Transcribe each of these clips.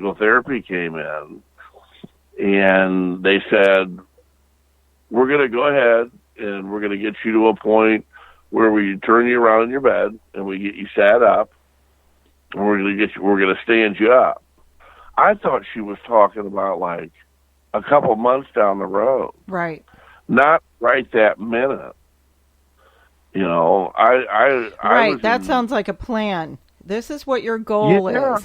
physical therapy came in, and they said, we're going to go ahead and we're going to get you to a point where we turn you around in your bed and we get you sat up, and we're going to stand you up. I thought she was talking about like a couple months down the road. Right. Not right that minute. You know, I Right, that sounds like a plan. This is what your goal is.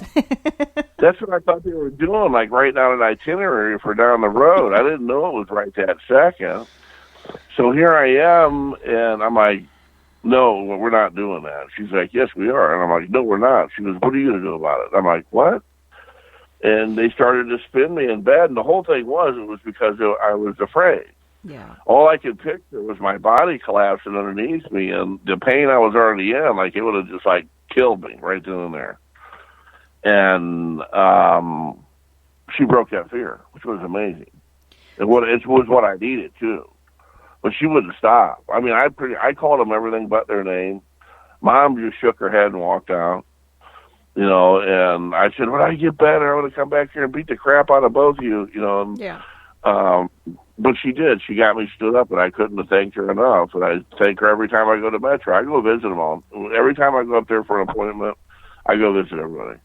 That's what I thought they were doing, like writing out an itinerary for down the road. I didn't know it was right that second. So here I am, and I'm like, no, we're not doing that. She's like, yes, we are. And I'm like, no, we're not. She goes, what are you going to do about it? I'm like, what? And they started to spin me in bed, and the whole thing was because I was afraid. Yeah. All I could picture was my body collapsing underneath me, and the pain I was already in, like it would have just like killed me right then and there. And she broke that fear, which was amazing. It was what I needed too. But she wouldn't stop. I mean, I called them everything but their name. Mom just shook her head and walked out. You know, and I said, when I get better, I'm going to come back here and beat the crap out of both of you. You know. And, yeah. But she did. She got me stood up, and I couldn't have thanked her enough. And I thank her every time I go to Metro. I go visit them all. Every time I go up there for an appointment, I go visit everybody.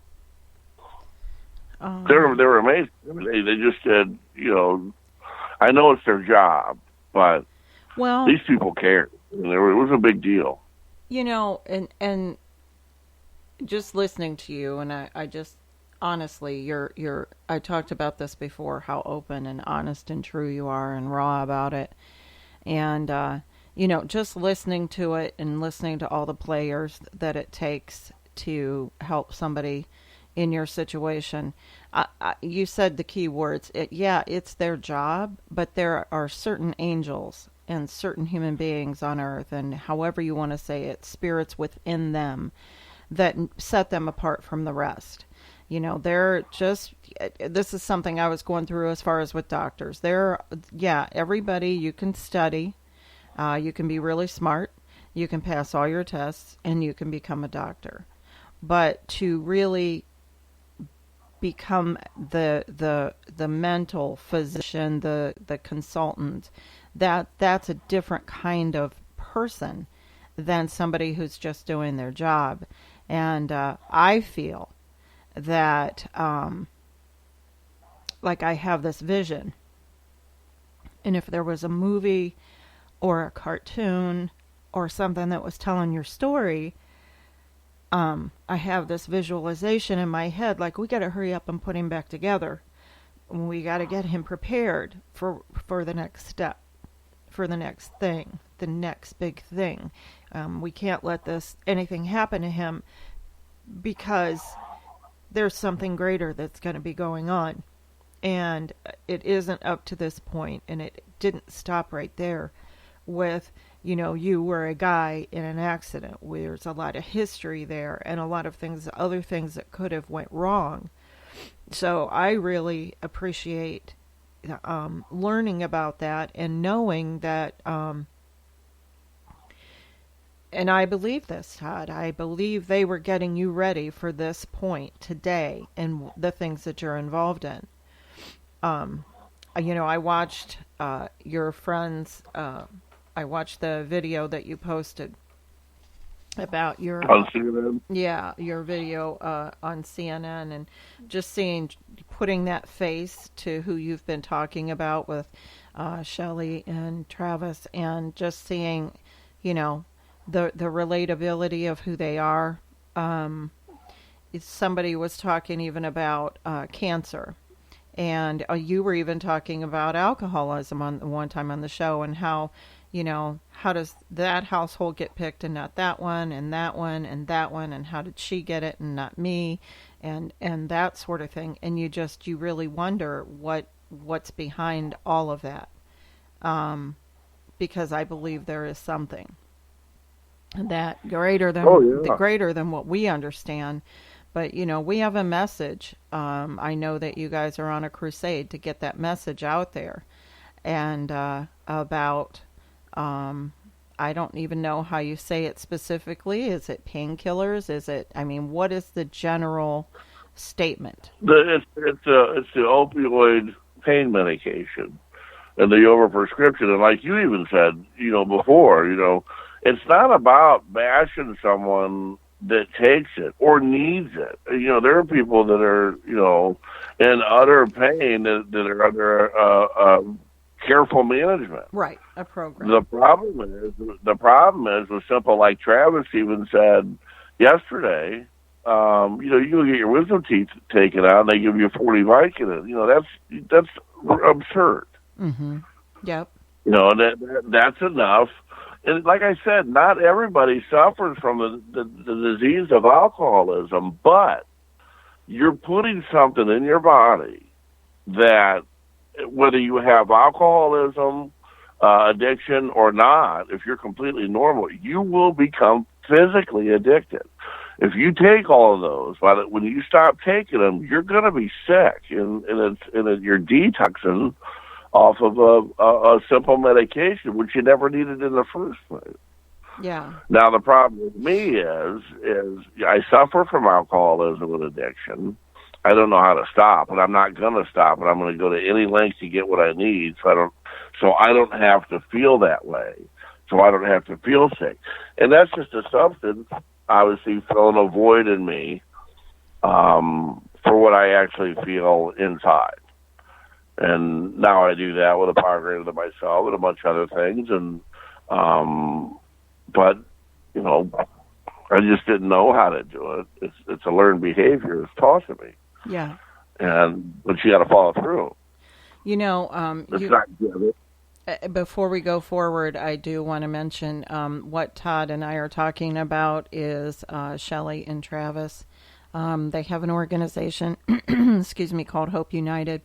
They were amazing. I mean, they just said, you know, I know it's their job, but these people care. And it was a big deal. You know, and just listening to you, and I just honestly, I talked about this before, how open and honest and true you are and raw about it. And, you know, just listening to it and listening to all the players that it takes to help somebody in your situation. You said the key words. It's their job, but there are certain angels and certain human beings on earth, and however you want to say it, spirits within them that set them apart from the rest. You know, this is something I was going through as far as with doctors. Everybody, you can study, you can be really smart, you can pass all your tests, and you can become a doctor. But to really become the mental physician, the consultant, that's a different kind of person than somebody who's just doing their job. And I feel that like I have this vision, and if there was a movie or a cartoon or something that was telling your story, I have this visualization in my head, like, we got to hurry up and put him back together. We got to get him prepared for the next step, for the next thing, the next big thing. We can't let anything happen to him, because there's something greater that's going to be going on. And it isn't up to this point, and it didn't stop right there with, you know, you were a guy in an accident. There's a lot of history there and a lot of other things that could have went wrong. So I really appreciate learning about that and knowing that, and I believe this, Todd. I believe they were getting you ready for this point today and the things that you're involved in. You know, I watched your friends. I watched the video that you posted about your on CNN. Yeah, your video on CNN, and just putting that face to who you've been talking about with Shelley and Travis, and just seeing, you know, the relatability of who they are. Somebody was talking even about cancer, and you were even talking about alcoholism on one time on the show, and how, you know, how does that household get picked and not that one and that one and that one, and how did she get it and not me, and that sort of thing. And you really wonder what's behind all of that, because I believe there is something that greater than what we understand. But, you know, we have a message. I know that you guys are on a crusade to get that message out there, and about, I don't even know how you say it specifically. Is it painkillers? What is the general statement. It's the opioid pain medication and the overprescription. And like you even said, before, it's not about bashing someone that takes it or needs it. There are people that are, in utter pain that are under careful management. Right, a program. The problem is with simple, like Travis even said yesterday. You go get your wisdom teeth taken out, and they give you 40 Vicodin. That's absurd. Mm-hmm. Yep. That's enough. And like I said, not everybody suffers from the disease of alcoholism, but you're putting something in your body that, whether you have alcoholism, addiction or not, if you're completely normal, you will become physically addicted. If you take all of those, when you stop taking them, you're going to be sick, and you're detoxing off of a simple medication, which you never needed in the first place. Yeah. Now the problem with me is I suffer from alcoholism and addiction. I don't know how to stop, and I'm not going to stop, and I'm going to go to any length to get what I need, so I don't have to feel that way, so I don't have to feel sick, and that's just a substance. Obviously, filling a void in me for what I actually feel inside. And now I do that with a power greater than myself and a bunch of other things. And but I just didn't know how to do it. It's a learned behavior. It's taught to me. Yeah. But you got to follow through. It's not good. Before we go forward, I do want to mention what Todd and I are talking about is Shelley and Travis. They have an organization, excuse me, called Hope United.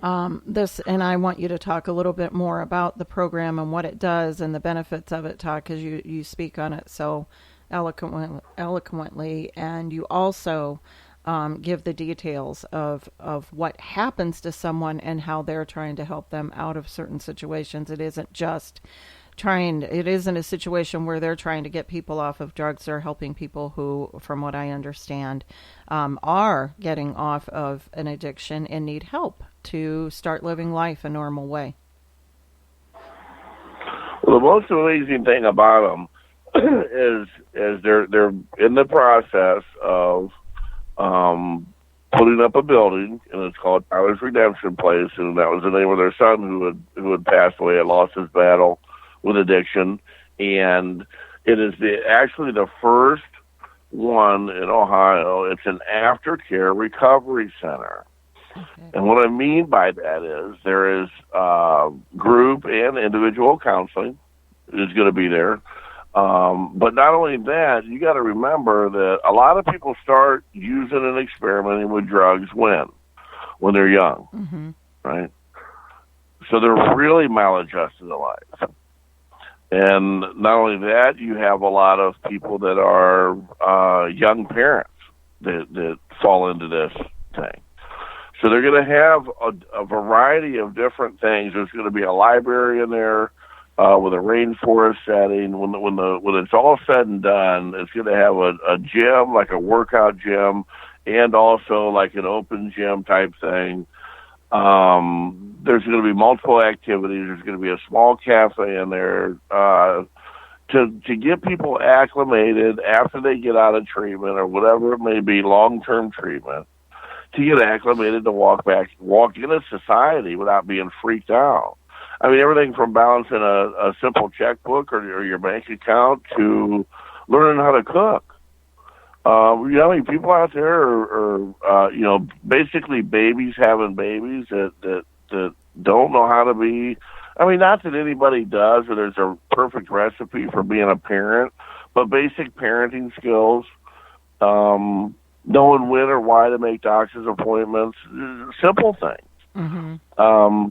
And I want you to talk a little bit more about the program and what it does and the benefits of it, Todd, because you speak on it so eloquently, and you also give the details of what happens to someone and how they're trying to help them out of certain situations. It isn't a situation where they're trying to get people off of drugs. They're helping people who, from what I understand, are getting off of an addiction and need help to start living life a normal way. Well, the most amazing thing about them is they're in the process of putting up a building, and it's called Tyler's Redemption Place, and that was the name of their son who had passed away and lost his battle with addiction. And it is actually the first one in Ohio. It's an aftercare recovery center. Okay. And what I mean by that is there is group and individual counseling is going to be there. But not only that, you got to remember that a lot of people start using and experimenting with drugs when they're young, mm-hmm. right? So they're really maladjusted in life. And not only that, you have a lot of people that are young parents that fall into this thing. So they're going to have a variety of different things. There's going to be a library in there with a rainforest setting. When it's all said and done, it's going to have a gym, like a workout gym, and also like an open gym type thing. There's going to be multiple activities. There's going to be a small cafe in there to get people acclimated after they get out of treatment or whatever it may be, long-term treatment, to get acclimated to walk into society without being freaked out. I mean, everything from balancing a simple checkbook or your bank account to learning how to cook. I mean, people out there are basically babies having babies that don't know how to be. I mean, not that anybody does, or there's a perfect recipe for being a parent, but basic parenting skills, knowing when or why to make doctor's appointments, simple things. Mm-hmm.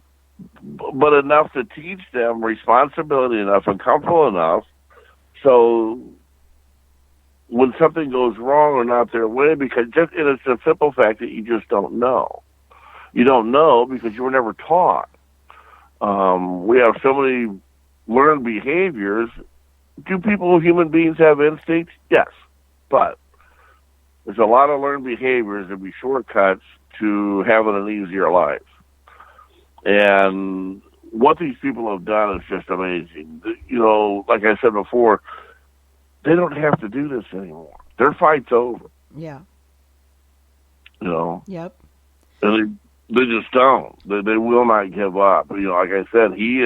But enough to teach them responsibility enough and comfortable enough so when something goes wrong or not their way, because it's a simple fact that you just don't know. You don't know because you were never taught. We have so many learned behaviors. Do human beings have instincts? Yes. But there's a lot of learned behaviors that be shortcuts to having an easier life. And what these people have done is just amazing. You know, like I said before, they don't have to do this anymore. Their fight's over. Yeah. You know. Yep. And they just don't. They will not give up. You know, like I said, he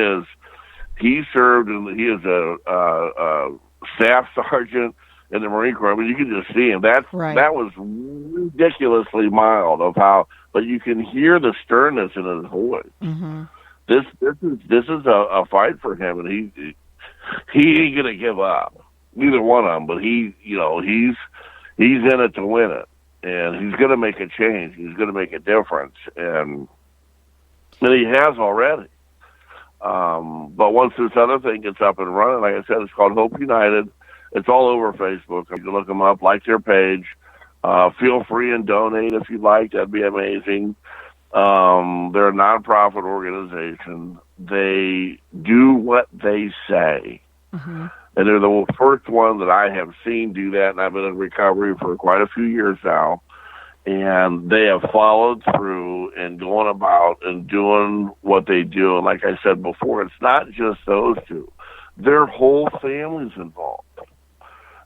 served and he is a staff sergeant in the Marine Corps. I mean, you can just see him. That was ridiculously mild of how, but you can hear the sternness in his voice. Mm-hmm. This is a fight for him, and he ain't gonna give up. Neither one of them, but he's in it to win it, and he's gonna make a change. He's gonna make a difference, and he has already. But once this other thing gets up and running, like I said, it's called Hope United. It's all over Facebook. You can look them up, like their page. Feel free and donate if you'd like. That'd be amazing. They're a nonprofit organization. They do what they say. Mm-hmm. And they're the first one that I have seen do that, and I've been in recovery for quite a few years now. And they have followed through and going about and doing what they do. And like I said before, it's not just those two. Their whole family's involved.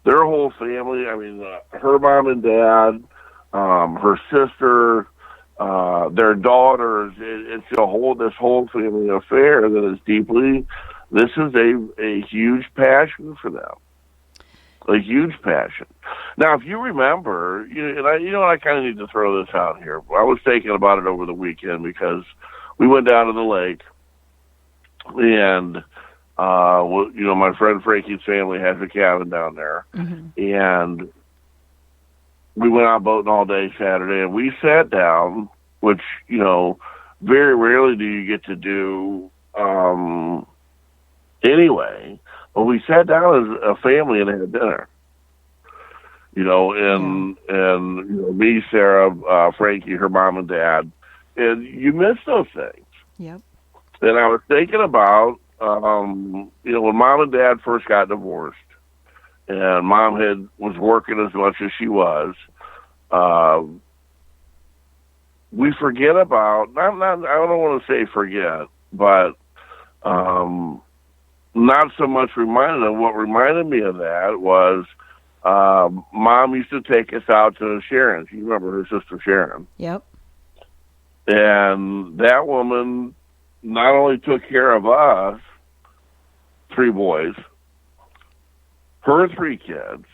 Their whole family, I mean, her mom and dad, her sister, their daughters, it's this whole family affair that is this is a huge passion for them. A huge passion. Now, if you remember, I kind of need to throw this out here. I was thinking about it over the weekend because we went down to the lake, and my friend Frankie's family has a cabin down there, mm-hmm. and we went out boating all day Saturday, and we sat down, which very rarely do you get to do anyway. Well, we sat down as a family and had dinner, and me, Sarah, Frankie, her mom and dad, and you miss those things. Yep. And I was thinking about, when mom and dad first got divorced, and mom was working as much as she was, we forget about, I don't want to say forget, but, not so much reminded of. What reminded me of that was Mom used to take us out to Sharon. You remember her sister Sharon. Yep. And that woman not only took care of us, 3 boys, her 3 kids,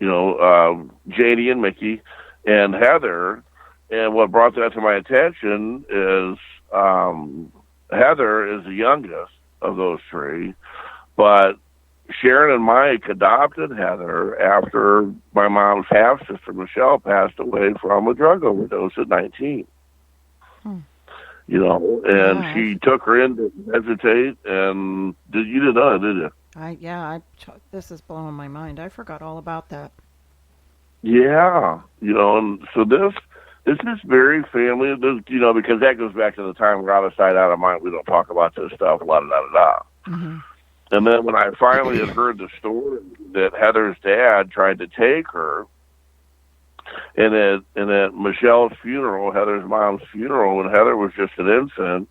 JD and Mickey and Heather. And what brought that to my attention is Heather is the youngest of those 3, but Sharon and Mike adopted Heather after my mom's half-sister, Michelle, passed away from a drug overdose at 19. And she took her in to hesitate, and you didn't know it, did you? This is blowing my mind. I forgot all about that. Yeah, and so this is very family, because that goes back to the time we're out of sight, out of mind. We don't talk about this stuff, la-da-da-da-da. Mm-hmm. And then when I finally had heard the story that Heather's dad tried to take her, and at Michelle's funeral, Heather's mom's funeral, when Heather was just an infant,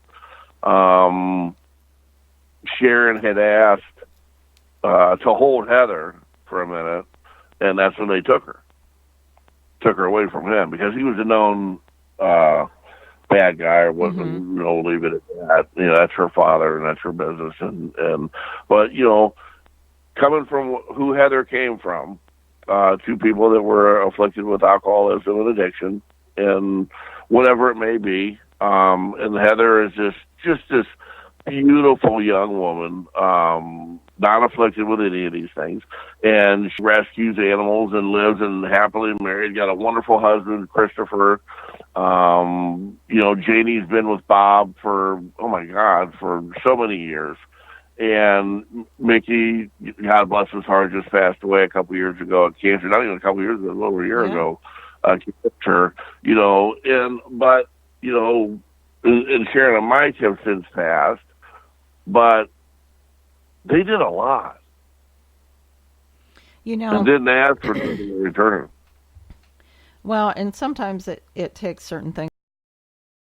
Sharon had asked to hold Heather for a minute, and that's when they took her away from him, because he was a known bad guy, or wasn't, mm-hmm. Leave it at that. That's her father, and that's her business, but coming from who Heather came from, 2 people that were afflicted with alcoholism and addiction, and whatever it may be, and Heather is just this beautiful young woman, not afflicted with any of these things, and she rescues animals and lives and happily married, got a wonderful husband, Christopher. Janie's been with Bob for so many years, and Mickey, God bless his heart, just passed away a couple years ago of cancer. Not even a couple years ago, a little over a year ago. Cancer, and Sharon and Mike have since passed, but they did a lot. And didn't ask for return. Well, and sometimes it takes certain things